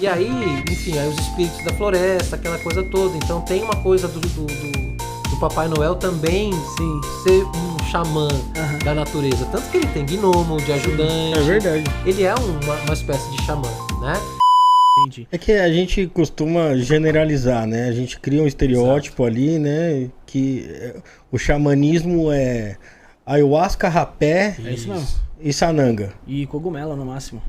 E aí, enfim, aí os espíritos da floresta, aquela coisa toda. Então tem uma coisa do Papai Noel também ser um xamã da natureza. Tanto que ele tem gnomo, de ajudante. É verdade. Ele é uma espécie de xamã, né? Entendi. É que a gente costuma generalizar, né? A gente cria um estereótipo ali, né? Que o xamanismo é ayahuasca, rapé isso mesmo. e sananga. E cogumelo no máximo.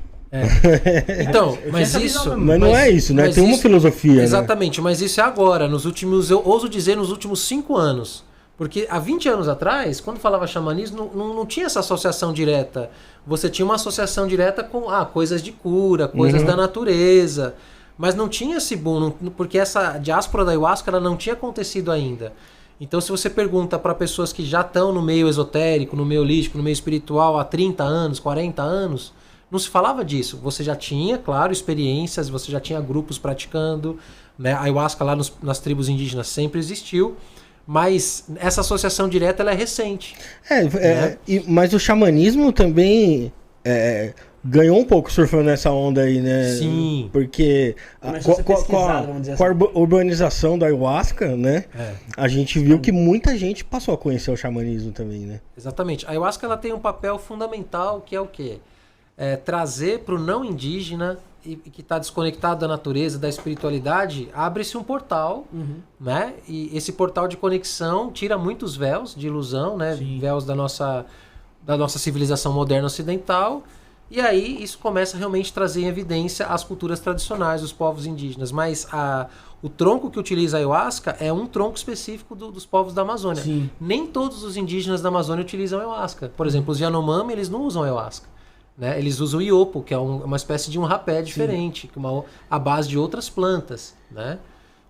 Então, Eu mas tinha essa isso... visão Mas não é isso, né? mas Tem uma filosofia, né? Exatamente, mas isso é agora, nos últimos, eu ouso dizer, nos últimos 5 anos. Porque há 20 anos atrás, quando falava xamanismo, não tinha essa associação direta. Você tinha uma associação direta com coisas de cura, coisas da natureza. Mas não tinha esse boom, porque essa diáspora da ayahuasca ela não tinha acontecido ainda. Então, se você pergunta para pessoas que já estão no meio esotérico, no meio holístico, no meio espiritual há 30 anos, 40 anos, não se falava disso. Você já tinha, claro, experiências, você já tinha grupos praticando, né? A ayahuasca lá nas tribos indígenas sempre existiu. Mas essa associação direta ela é recente. Mas o xamanismo também ganhou um pouco surfando nessa onda aí, né? Sim. Porque com a urbanização da ayahuasca, né? A gente viu que muita gente passou a conhecer o xamanismo também, né? Exatamente. A ayahuasca ela tem um papel fundamental que é o quê? Trazer para o não indígena e que está desconectado da natureza, da espiritualidade, abre-se um portal, né? E esse portal de conexão tira muitos véus de ilusão, né? Sim. Véus da nossa civilização moderna ocidental. E aí isso começa realmente a trazer em evidência as culturas tradicionais, os povos indígenas. Mas o tronco que utiliza a ayahuasca é um tronco específico dos povos da Amazônia. Sim. Nem todos os indígenas da Amazônia utilizam ayahuasca. Por exemplo, os Yanomami, eles não usam ayahuasca. Né? Eles usam o iopo, que é uma espécie de um rapé diferente, que a base de outras plantas. Né?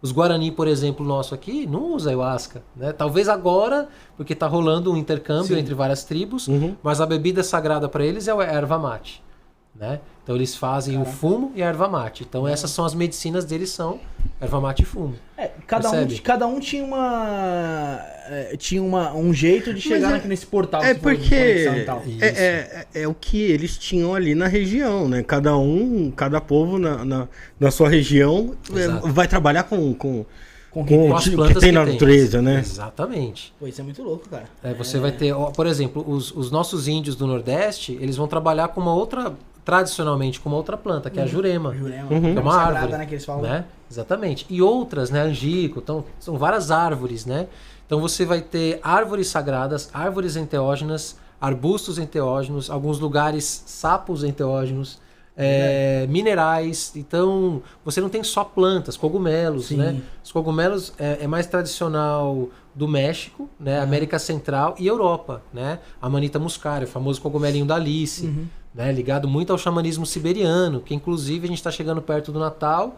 Os Guarani, por exemplo, nosso aqui, não usa ayahuasca. Né? Talvez agora, porque está rolando um intercâmbio entre várias tribos, mas a bebida sagrada para eles é a erva mate. Né? Então eles fazem o fumo e a erva mate. Então essas são as medicinas deles, são erva mate e fumo. Cada um tinha um jeito de chegar nesse portal. Porque é o que eles tinham ali na região, né? Cada povo na sua região vai trabalhar com as plantas que tem na natureza, né? Exatamente. Pô, isso é muito louco, cara. Você vai ter, por exemplo, os nossos índios do Nordeste, eles vão trabalhar com uma outra, tradicionalmente, com uma outra planta, que é a jurema. Que é uma árvore, né, que eles falam. Né? Exatamente. E outras, né, angico, então, são várias árvores, né? Então você vai ter árvores sagradas, árvores enteógenas, arbustos enteógenos, alguns lugares sapos enteógenos, minerais. Então você não tem só plantas, cogumelos, né? Os cogumelos é mais tradicional do México, né? América Central e Europa, né? Amanita muscaria, o famoso cogumelinho da Alice, né? Ligado muito ao xamanismo siberiano, que inclusive a gente está chegando perto do Natal.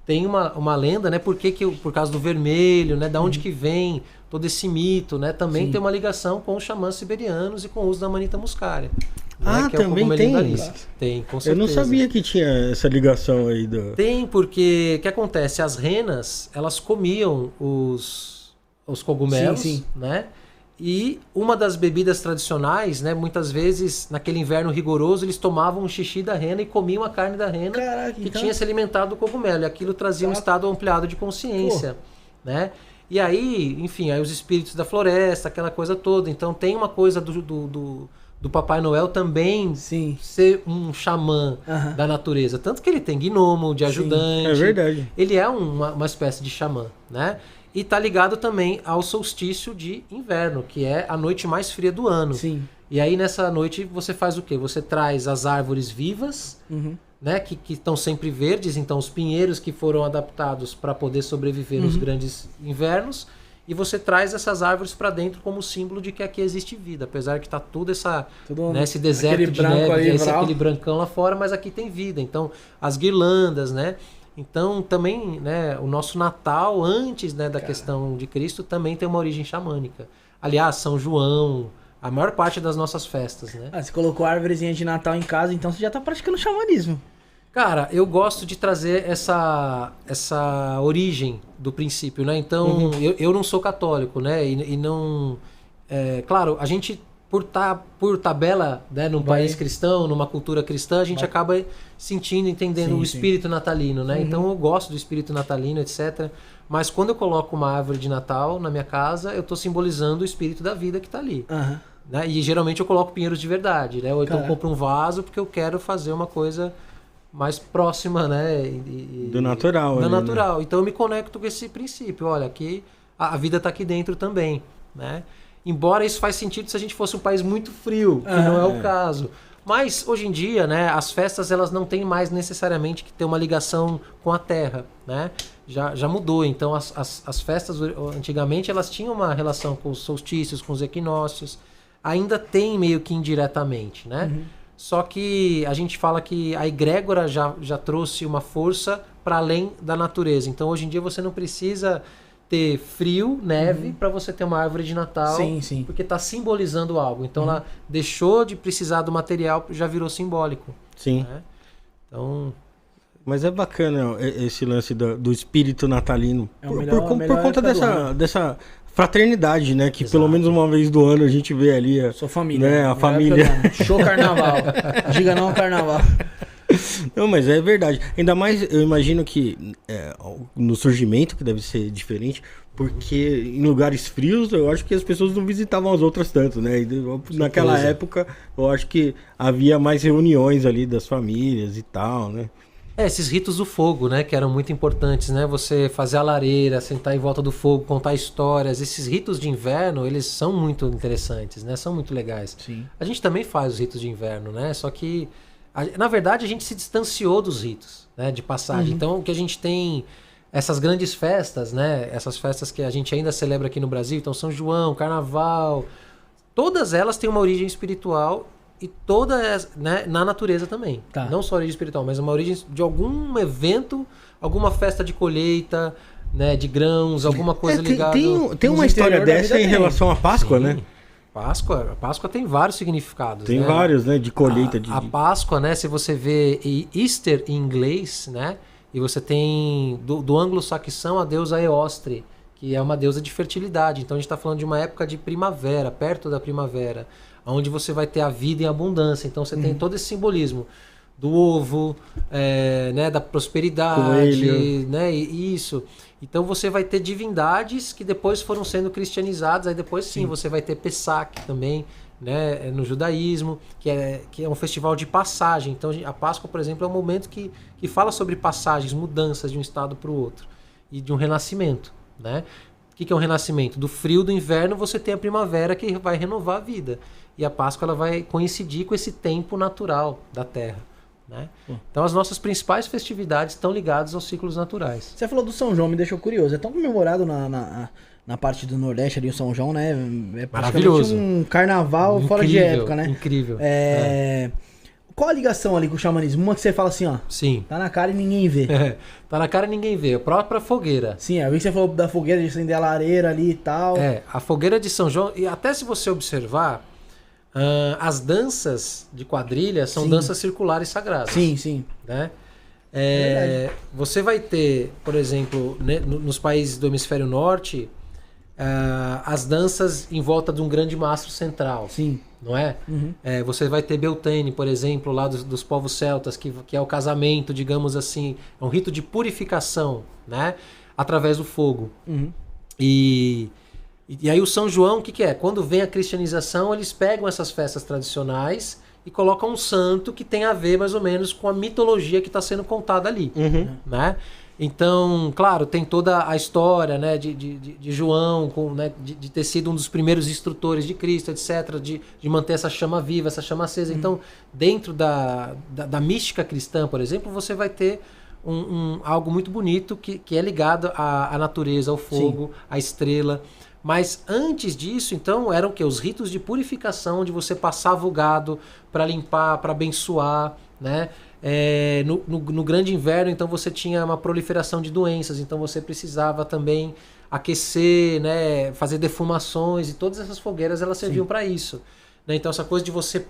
Tem uma lenda, né? Por causa do vermelho, né? Da onde que vem todo esse mito, né? Também tem uma ligação com os xamãs siberianos e com o uso da Amanita muscaria. Né? Que também tem? Tem, com certeza. Eu não sabia que tinha essa ligação aí. Tem, porque o que acontece? As renas, elas comiam os cogumelos, né? E uma das bebidas tradicionais, né? Muitas vezes, naquele inverno rigoroso, eles tomavam o xixi da rena e comiam a carne da rena que tinha se alimentado do cogumelo. E aquilo trazia um estado ampliado de consciência, né? E aí, enfim, aí os espíritos da floresta, aquela coisa toda. Então tem uma coisa do Papai Noel também ser um xamã da natureza. Tanto que ele tem gnomo, de ajudante. É verdade. Ele é uma espécie de xamã, né? E tá ligado também ao solstício de inverno, que é a noite mais fria do ano. Sim. E aí nessa noite você faz o quê? Você traz as árvores vivas, né? Que estão sempre verdes, então os pinheiros que foram adaptados para poder sobreviver nos grandes invernos. E você traz essas árvores para dentro como símbolo de que aqui existe vida. Apesar que tá tudo esse deserto de neve, aquele brancão lá fora, mas aqui tem vida. Então, as guirlandas, né? Então, também, né, o nosso Natal, antes, né, da questão de Cristo, também tem uma origem xamânica. Aliás, São João, a maior parte das nossas festas, né? Você colocou a árvorezinha de Natal em casa, então você já tá praticando xamanismo. Cara, eu gosto de trazer essa origem do princípio, né? Então, eu não sou católico, né? E não... claro, a gente por tabela, né, num país cristão, numa cultura cristã, a gente acaba sentindo, entendendo o espírito natalino, né? Então eu gosto do espírito natalino, etc. Mas quando eu coloco uma árvore de Natal na minha casa, eu estou simbolizando o espírito da vida que está ali. Né? E geralmente eu coloco pinheiros de verdade, né? Ou então eu compro um vaso porque eu quero fazer uma coisa mais próxima, né? Do natural. Do natural. Né? Então eu me conecto com esse princípio. Olha, aqui a vida está aqui dentro também, né? Embora isso faz sentido se a gente fosse um país muito frio, que não é o caso. Mas hoje em dia, né, as festas elas não têm mais necessariamente que ter uma ligação com a terra, né? Já mudou. Então as festas antigamente elas tinham uma relação com os solstícios, com os equinócios. Ainda tem meio que indiretamente, né? Só que a gente fala que a egrégora já trouxe uma força para além da natureza. Então hoje em dia você não precisa ter frio, neve, para você ter uma árvore de Natal, sim. porque está simbolizando algo. Então ela deixou de precisar do material, já virou simbólico. Sim. Né? Então... Mas é bacana esse lance do espírito natalino. Por conta dessa fraternidade, né? Que pelo menos uma vez do ano a gente vê ali sua família. Né? A família. Show carnaval. Diga não ao carnaval. Não, mas é verdade. Ainda mais, eu imagino que no surgimento, que deve ser diferente, porque em lugares frios, eu acho que as pessoas não visitavam as outras tanto, né? Naquela época, eu acho que havia mais reuniões ali das famílias e tal, né? Esses ritos do fogo, né? Que eram muito importantes, né? Você fazer a lareira, sentar em volta do fogo, contar histórias. Esses ritos de inverno, eles são muito interessantes, né? São muito legais. Sim. A gente também faz os ritos de inverno, né? Só que... Na verdade, a gente se distanciou dos ritos, né, de passagem. Então, o que a gente tem, essas grandes festas, né, essas festas que a gente ainda celebra aqui no Brasil, então São João, Carnaval, todas elas têm uma origem espiritual e todas, né, na natureza também. Não só origem espiritual, mas uma origem de algum evento, alguma festa de colheita, né, de grãos, alguma coisa ligada... Tem uma história dessa em relação à Páscoa, né? A Páscoa tem vários significados. Tem vários, né? De colheita. A Páscoa, né? Se você vê Easter em inglês, né? E você tem do anglo-saxão a deusa Eostre, que é uma deusa de fertilidade. Então a gente está falando de uma época de primavera, perto da primavera, onde você vai ter a vida em abundância. Então você tem todo esse simbolismo do ovo, né? Da prosperidade, coelho. Né? E isso. Então você vai ter divindades que depois foram sendo cristianizadas, aí depois sim você vai ter Pesach também, né, no judaísmo, que é um festival de passagem. Então a Páscoa, por exemplo, é um momento que fala sobre passagens, mudanças de um estado para o outro e de um renascimento, né? O que é um renascimento? Do frio do inverno você tem a primavera que vai renovar a vida, e a Páscoa ela vai coincidir com esse tempo natural da Terra. Né? Então as nossas principais festividades estão ligadas aos ciclos naturais. Você falou do São João, me deixou curioso. É tão comemorado na parte do Nordeste ali o São João, né? É maravilhoso. Um carnaval incrível, fora de época, né? Incrível. Qual a ligação ali com o xamanismo? Uma que você fala assim, ó. Sim. Tá na cara e ninguém vê. Tá na cara e ninguém vê. A própria fogueira. Sim, eu vi que você falou da fogueira, de acender a lareira ali e tal. A fogueira de São João, e até se você observar, as danças de quadrilha são danças circulares sagradas. Sim. Né? Você vai ter, por exemplo, né, nos países do hemisfério norte, as danças em volta de um grande mastro central. Sim. Não é? Você vai ter Beltane, por exemplo, lá dos povos celtas, que é o casamento, digamos assim, é um rito de purificação, né? Através do fogo. E aí o São João, o que é? Quando vem a cristianização, eles pegam essas festas tradicionais e colocam um santo que tem a ver mais ou menos com a mitologia que está sendo contada ali. Né? Então, claro, tem toda a história, né, de João, né, de ter sido um dos primeiros instrutores de Cristo, etc., de manter essa chama viva, essa chama acesa. Então, dentro da mística cristã, por exemplo, você vai ter algo muito bonito que é ligado à natureza, ao fogo, à estrela. Mas antes disso, então, eram o quê? Os ritos de purificação, onde você passava o gado para limpar, para abençoar, né? No grande inverno, então, você tinha uma proliferação de doenças, então você precisava também aquecer, né? Fazer defumações, e todas essas fogueiras elas serviam para isso. né? Então essa coisa de você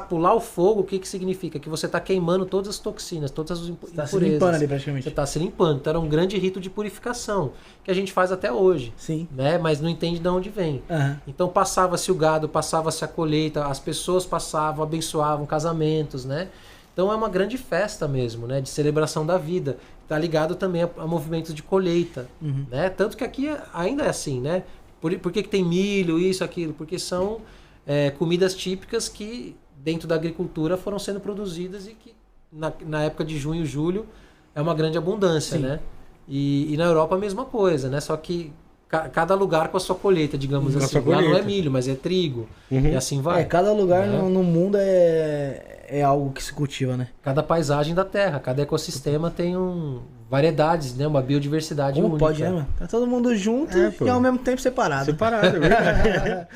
pular o fogo, o que significa? Que você está queimando todas as toxinas, todas as impurezas. Tá se limpando ali praticamente. Você está se limpando. Então era um grande rito de purificação, que a gente faz até hoje. Sim. Né? Mas não entende de onde vem. Uhum. Então passava-se o gado, passava-se a colheita, as pessoas passavam, abençoavam casamentos, né? Então é uma grande festa mesmo, né? De celebração da vida. Está ligado também a movimentos de colheita, né? Tanto que aqui ainda é assim, né? Por que tem milho, isso, aquilo? Porque são comidas típicas que dentro da agricultura foram sendo produzidas e que na época de junho e julho é uma grande abundância, Sim. né? E na Europa a mesma coisa, né? Só que cada lugar com a sua colheita, digamos assim. Lá não é milho, mas é trigo. E assim vai. Cada lugar no mundo é algo que se cultiva, né? Cada paisagem da terra, cada ecossistema tem variedades, né? Uma biodiversidade Como única. pode, né, mano? Tá todo mundo junto pô. e ao mesmo tempo separado. Separado, é verdade.